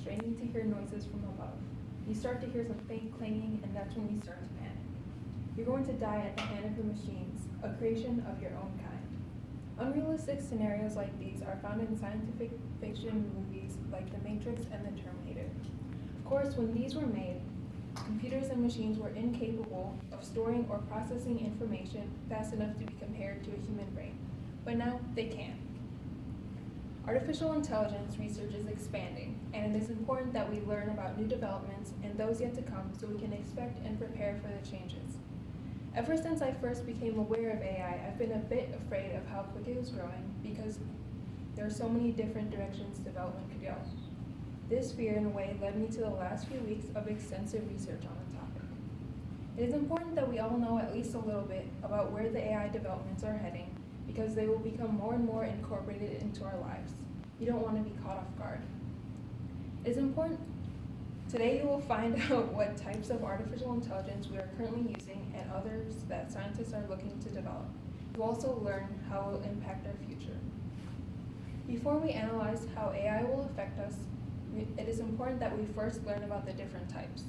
straining to hear noises from above. You start to hear some faint clanging, and that's when you start to panic. You're going to die at the hand of the machines, a creation of your own kind. Unrealistic scenarios like these are found in scientific fiction movies like The Matrix and The Terminator. Of course, when these were made, computers and machines were incapable of storing or processing information fast enough to be compared to a human brain. But now they can. Artificial intelligence research is expanding, and it is important that we learn about new developments and those yet to come so we can expect and prepare for the changes. Ever since I first became aware of AI, I've been a bit afraid of how quick it was growing because there are so many different directions development could go. This fear, in a way, led me to the last few weeks of extensive research on the topic. It is important that we all know at least a little bit about where the AI developments are heading because they will become more and more incorporated into our lives. You don't want to be caught off guard. It is important. Today you will find out what types of artificial intelligence we are currently using and others that scientists are looking to develop. You will also learn how it will impact our future. Before we analyze how AI will affect us, it is important that we first learn about the different types.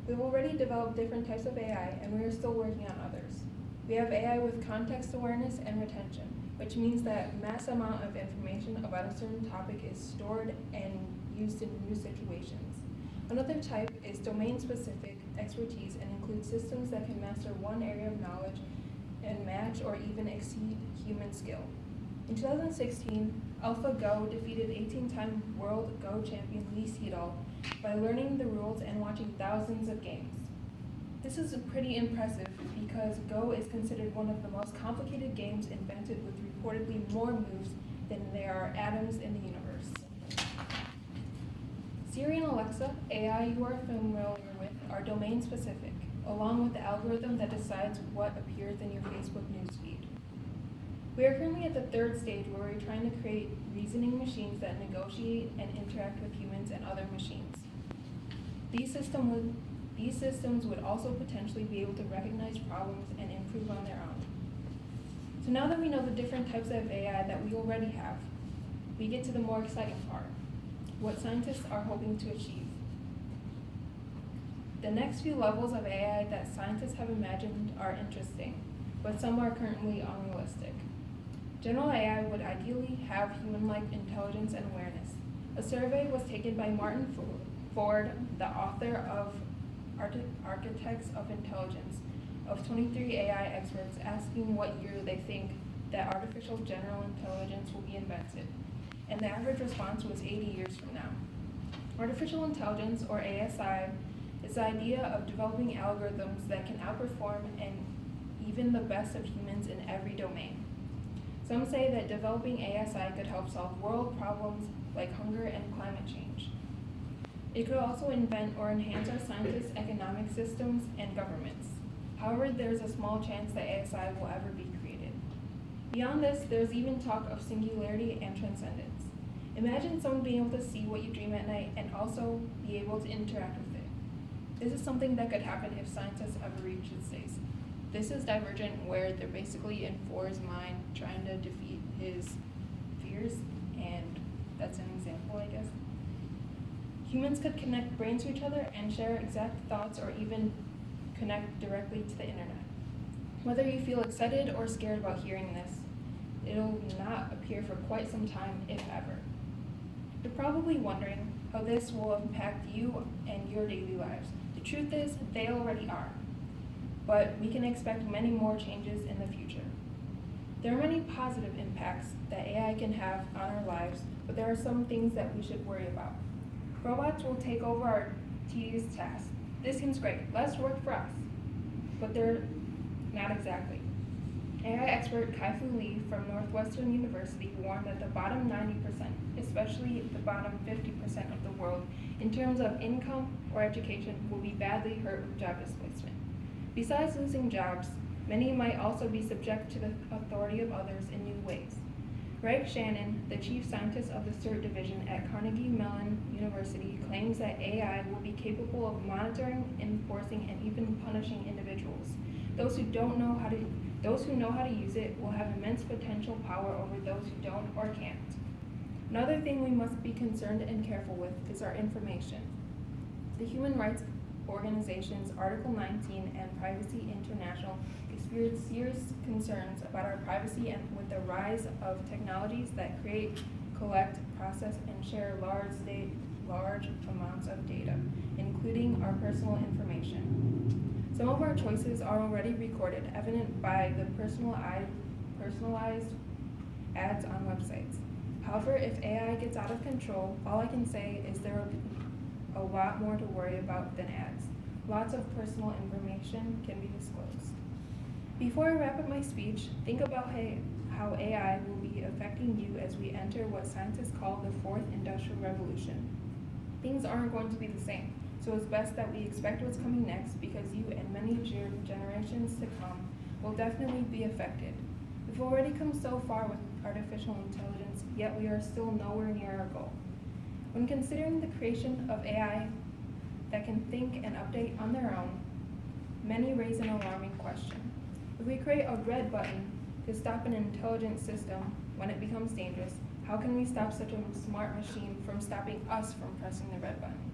We've already developed different types of AI, and we are still working on others. We have AI with context awareness and retention, which means that mass amount of information about a certain topic is stored and used in new situations. Another type is domain-specific expertise and includes systems that can master one area of knowledge and match or even exceed human skill. In 2016, AlphaGo defeated 18-time world Go champion Lee Sedol by learning the rules and watching thousands of games. This is pretty impressive because Go is considered one of the most complicated games invented with reportedly more moves than there are atoms in the universe. Siri and Alexa, AI you are familiar with, are domain-specific, along with the algorithm that decides what appears in your Facebook newsfeed. We are currently at the third stage where we're trying to create reasoning machines that negotiate and interact with humans and other machines. These systems would also potentially be able to recognize problems and improve on their own. So now that we know the different types of AI that we already have, we get to the more exciting part, what scientists are hoping to achieve. The next few levels of AI that scientists have imagined are interesting, but some are currently unrealistic. General AI would ideally have human-like intelligence and awareness. A survey was taken by Martin Ford, the author of Architects of Intelligence, of 23 AI experts asking what year they think that artificial general intelligence will be invented, and the average response was 80 years from now. Artificial intelligence, or ASI, is the idea of developing algorithms that can outperform and even the best of humans in every domain. Some say that developing ASI could help solve world problems like hunger and climate change. It could also invent or enhance our scientists' economic systems and governments. However, there's a small chance that ASI will ever be created. Beyond this, there's even talk of singularity and transcendence. Imagine someone being able to see what you dream at night and also be able to interact with it. This is something that could happen if scientists ever reach this stage. This is Divergent, where they're basically in Ford's mind trying to defeat his fears, and that's an example, I guess. Humans could connect brains to each other and share exact thoughts or even connect directly to the internet. Whether you feel excited or scared about hearing this, it'll not appear for quite some time, if ever. You're probably wondering how this will impact you and your daily lives. The truth is, they already are. But we can expect many more changes in the future. There are many positive impacts that AI can have on our lives, but there are some things that we should worry about. Robots will take over our tedious tasks. This seems great, less work for us. But they're not exactly. AI expert Kai-Fu Lee from Northwestern University warned that the bottom 90%, especially the bottom 50% of the world, in terms of income or education, will be badly hurt with job displacement. Besides losing jobs, many might also be subject to the authority of others in new ways. Greg Shannon, the chief scientist of the CERT division at Carnegie Mellon University, claims that AI will be capable of monitoring, enforcing, and even punishing individuals. Those who know how to use it will have immense potential power over those who don't or can't. Another thing we must be concerned and careful with is our information. The Human Rights Organization's Article 19 and Privacy International experience serious concerns about our privacy and with the rise of technologies that create, collect, process, and share large amounts of data, including our personal information. Some of our choices are already recorded, evident by the personalized ads on websites. However, if AI gets out of control, all I can say is there will be a lot more to worry about than ads. Lots of personal information can be disclosed. Before I wrap up my speech, think about how AI will be affecting you as we enter what scientists call the fourth industrial revolution. Things aren't going to be the same, so it's best that we expect what's coming next because you and many of your generations to come will definitely be affected. We've already come so far with artificial intelligence, yet we are still nowhere near our goal. When considering the creation of AI that can think and update on their own, many raise an alarming question. If we create a red button to stop an intelligent system when it becomes dangerous, how can we stop such a smart machine from stopping us from pressing the red button?